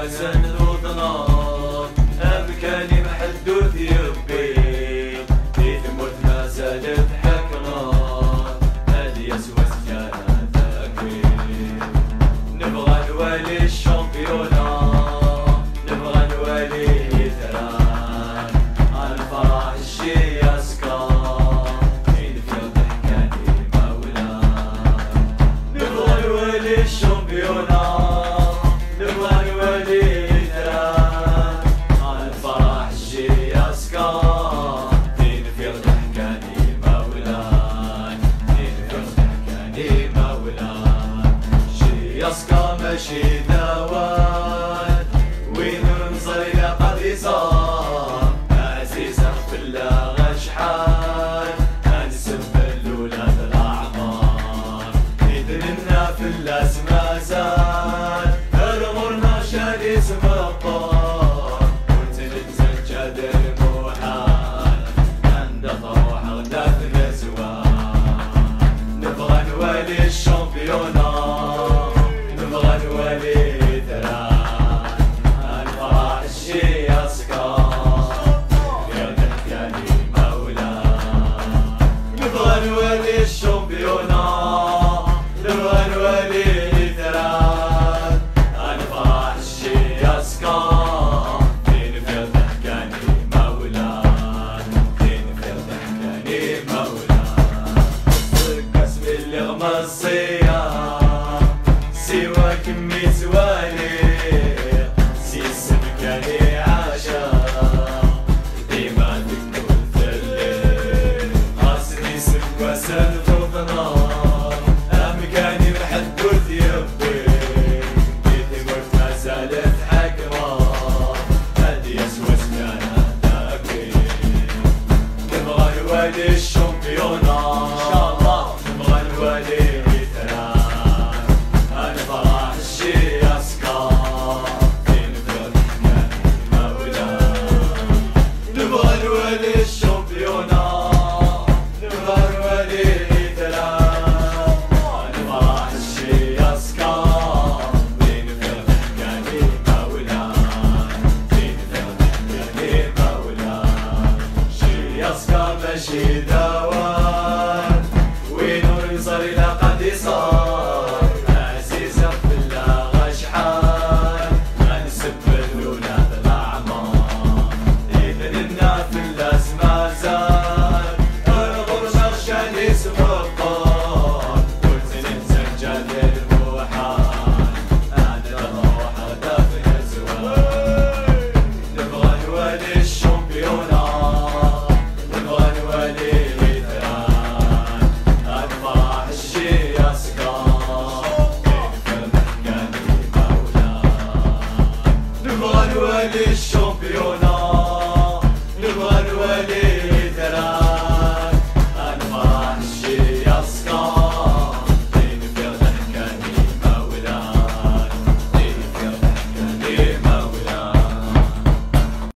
وسن وطنان أمكاني محدود يبي في ثموت ما زالت حكران هادي يسوى سجانة تأكيد نبغى نولي الشامبيونا نبغى نولي ثران الفرح الشي يسكر عيد في ضحكاني مولا نبغى نولي الشامبيونا نبغى نولي ثران الفرح الشي يسكر عيد في ضحكاني مولا عيد في ضحكاني مولا شي يسكر ماشي دوان وين ننظر إلى قديسة عزيزة في الله شحال هنسب الولاد الأعمار إذننا في الأسماء زاد الغرنا شادي اسم الطار وتنزل جاد المحال عند طروح غداة الأزوار نبغى نولي الشامبيونا نبغى نولي ثران الفرح الشي يسكر يا ضحكاني مولا نبغى نولي الشامبيونا نبغى نولي ثران الفرح الشي يسكر فين في ضحكاني مولا فين في ضحكاني مولا القسم اللي غمصية سوى كمي سوالي سيس مكاني عاشا ديما تكون ثلي خاصني سبقى سلف وطنان أمكاني محدود يبي بيتي مرت ما زالت حكرة هادي يسوى سكانة تأكيد نبغى نولي الشامبيونا إن شاء الله نبغى نولي ثران الفرح الشي يسكر فين في ضحكاني مولا نبغى نولي الشامبيونا نبغى نولي ثران الفرح الشي يسكر فين في ضحكاني مولا فين في ضحكاني مولا شي يسكر ماشي دوان وين ينظر إلى قديسة عزيزة في الله شحال غنسب الولاد الأعمار إذننا في الأسماء زاد الغرشة شادي اسم الطار وتنزل جاد المحال عند الروح غدا في الأزواج نبغى نولي الشامبيونا نبغى نولي ثران الفرح الشي يسكر فين في ضحكاني مولا نبغى نولي الشامبيونا